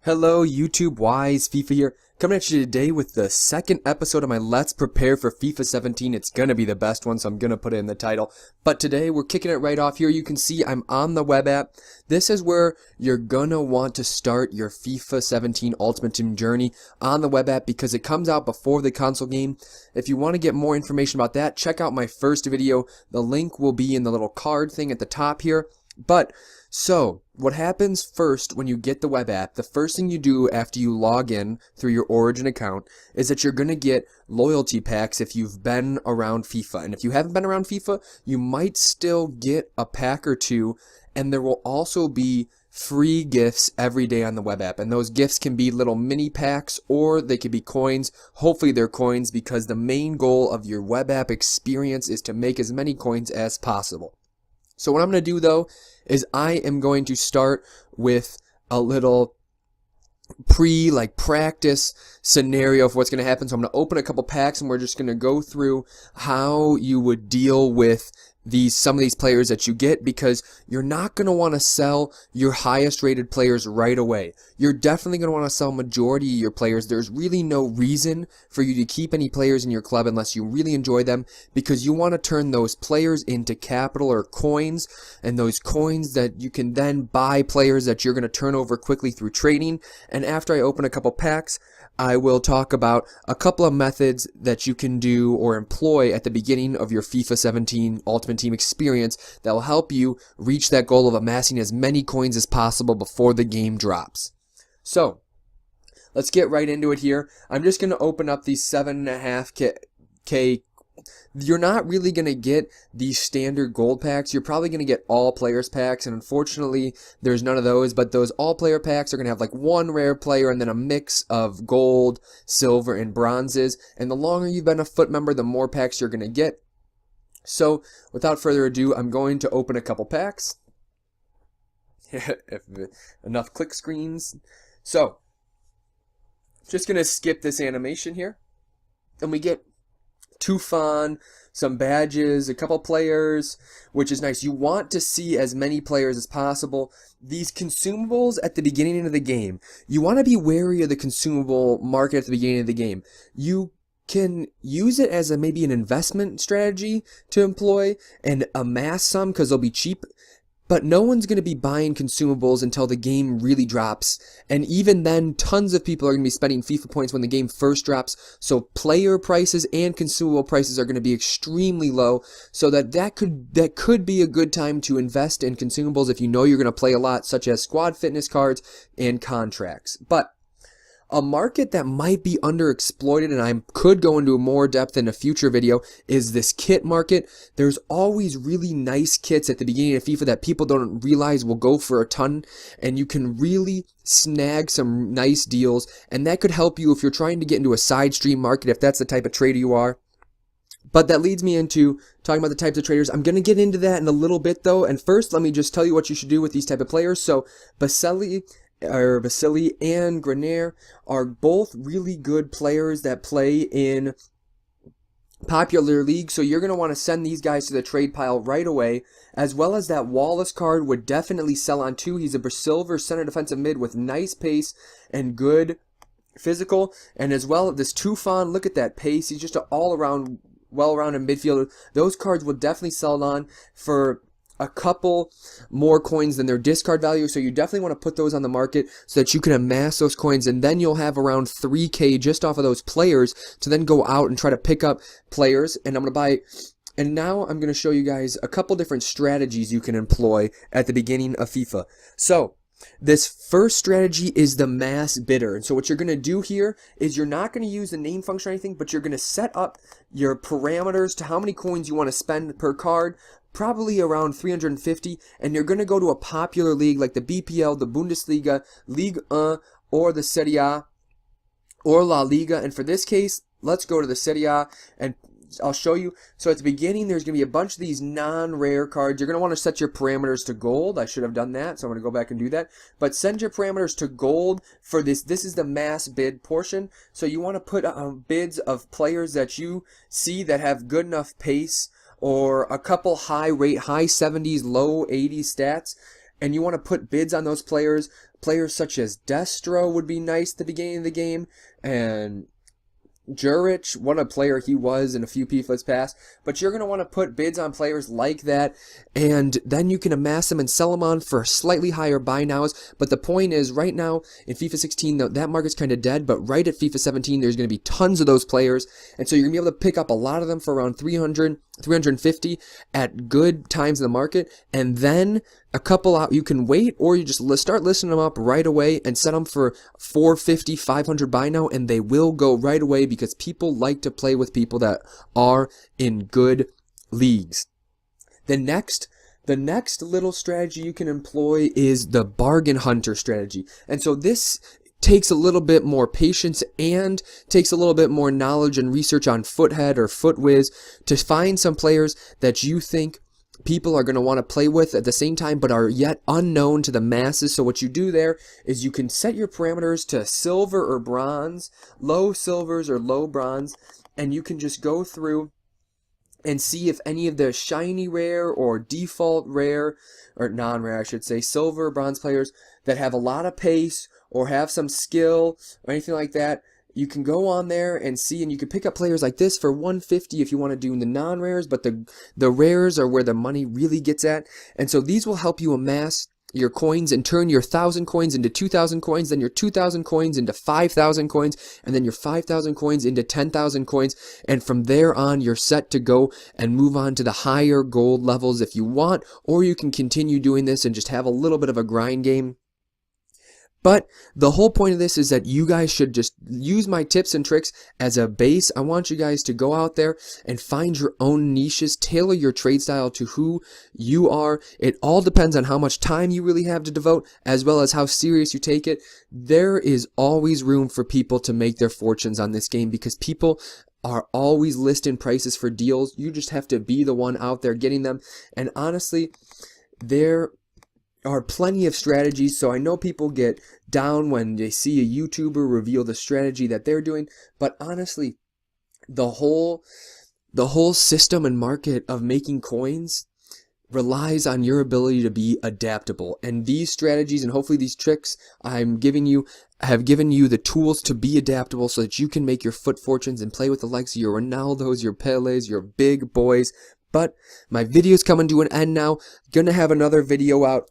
Hello YouTube Wise, FIFA here, coming at you today with the second episode of my Let's Prepare for FIFA 17. It's gonna be the best one, so I'm gonna put it in the title. But today we're kicking it right off here. You can see I'm on the web app. This is where you're gonna want to start your FIFA 17 Ultimate Team journey on the web app because it comes out before the console game. If you want to get more information about that, check out my first video. The link will be in the little card thing at the top here. So, what happens first when you get the web app, the first thing you do after you log in through your Origin account is that you're going to get loyalty packs if you've been around FIFA. And if you haven't been around FIFA, you might still get a pack or two, and there will also be free gifts every day on the web app. And those gifts can be little mini packs or they could be coins. Hopefully they're coins because the main goal of your web app experience is to make as many coins as possible. So what I'm going to do though is I am going to start with a little practice scenario of what's going to happen. So I'm going to open a couple packs and we're just going to go through how you would deal with some of these players that you get, because you're not going to want to sell your highest rated players right away. You're definitely going to want to sell majority of your players. There's really no reason for you to keep any players in your club unless you really enjoy them, because you want to turn those players into capital or coins, and those coins that you can then buy players that you're going to turn over quickly through trading. And after I open a couple packs, I will talk about a couple of methods that you can do or employ at the beginning of your FIFA 17 Ultimate Team experience that will help you reach that goal of amassing as many coins as possible before the game drops. So, let's get right into it here. I'm just going to open up these 7.5K. You're not really going to get these standard gold packs. You're probably going to get all players packs, and unfortunately there's none of those, but those all player packs are going to have like one rare player and then a mix of gold, silver, and bronzes, and the longer you've been a foot member, the more packs you're going to get. So without further ado, I'm going to open a couple packs. If enough click screens. So just going to skip this animation here, and we get Tufan, some badges, a couple players, which is nice. You want to see as many players as possible. These consumables at the beginning of the game, you want to be wary of the consumable market at the beginning of the game. You can use it as maybe an investment strategy to employ and amass some because they'll be cheap. But no one's going to be buying consumables until the game really drops. And even then, tons of people are going to be spending FIFA points when the game first drops. So player prices and consumable prices are going to be extremely low. So that could be a good time to invest in consumables if you know you're going to play a lot, such as squad fitness cards and contracts. But a market that might be underexploited, and I could go into more depth in a future video, is this kit market. There's always really nice kits at the beginning of FIFA that people don't realize will go for a ton, and you can really snag some nice deals, and that could help you if you're trying to get into a side stream market, if that's the type of trader you are. But that leads me into talking about the types of traders. I'm going to get into that in a little bit though, and first let me just tell you what you should do with these type of players. So Basili and Grenier are both really good players that play in popular leagues, so you're going to want to send these guys to the trade pile right away, as well as that Wallace card would definitely sell on too. He's a silver center defensive mid with nice pace and good physical, and as well this Tufan, look at that pace. He's just an all-around well-rounded midfielder. Those cards will definitely sell on for a couple more coins than their discard value, so you definitely want to put those on the market so that you can amass those coins, and then you'll have around 3K just off of those players to then go out and try to pick up players. And I'm going to buy, and now I'm going to show you guys a couple different strategies you can employ at the beginning of FIFA. So this first strategy is the mass bidder. And so what you're going to do here is you're not going to use the name function or anything, but you're going to set up your parameters to how many coins you want to spend per card, probably around 350, and you're going to go to a popular league like the BPL, the Bundesliga, Ligue 1, or the Serie A, or La Liga. And for this case, let's go to the Serie A, and I'll show you. So at the beginning, there's going to be a bunch of these non-rare cards. You're going to want to set your parameters to gold. I should have done that, so I'm going to go back and do that. But send your parameters to gold for this. This is the mass bid portion. So you want to put bids of players that you see that have good enough pace, or a couple high 70s, low 80s stats, and you want to put bids on those players. Players such as Destro would be nice at the beginning of the game, and Juric, what a player he was in a few PFAs past, but you're going to want to put bids on players like that, and then you can amass them and sell them on for slightly higher buy nows. But the point is, right now in FIFA 16, that market's kind of dead, but right at FIFA 17, there's going to be tons of those players, and so you're going to be able to pick up a lot of them for around 300, 350 at good times in the market, and then a couple out, you can wait, or you just start listing them up right away and set them for 450, 500 buy now, and they will go right away because people like to play with people that are in good leagues. The next little strategy you can employ is the bargain hunter strategy. And so this takes a little bit more patience and takes a little bit more knowledge and research on Foothead or FootWiz to find some players that you think people are going to want to play with at the same time but are yet unknown to the masses. So what you do there is you can set your parameters to silver or bronze, low silvers or low bronze, and you can just go through and see if any of the shiny rare or default rare, or non-rare I should say, silver or bronze players that have a lot of pace or have some skill or anything like that, you can go on there and see, and you can pick up players like this for 150 if you want to do the non-rares, but the rares are where the money really gets at. And so these will help you amass your coins and turn your 1,000 coins into 2,000 coins, then your 2,000 coins into 5,000 coins, and then your 5,000 coins into 10,000 coins, and from there on you're set to go and move on to the higher gold levels if you want, or you can continue doing this and just have a little bit of a grind game. But the whole point of this is that you guys should just use my tips and tricks as a base. I want you guys to go out there and find your own niches, tailor your trade style to who you are. It all depends on how much time you really have to devote, as well as how serious you take it. There is always room for people to make their fortunes on this game because people are always listing prices for deals. You just have to be the one out there getting them. And honestly, there are plenty of strategies, so I know people get down when they see a YouTuber reveal the strategy that they're doing, but honestly, the whole system and market of making coins relies on your ability to be adaptable. And these strategies and hopefully these tricks have given you the tools to be adaptable so that you can make your foot fortunes and play with the likes of your Ronaldos, your Peles, your big boys. But my video's coming to an end now. Gonna have another video out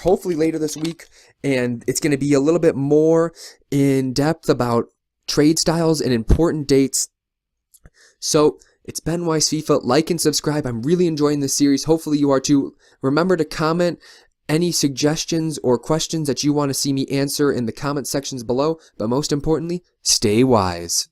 hopefully later this week, and it's going to be a little bit more in depth about trade styles and important dates. So it's been Wise FIFA. Like and subscribe. I'm really enjoying this series. Hopefully you are too. Remember to comment any suggestions or questions that you want to see me answer in the comment sections below, but most importantly, stay wise.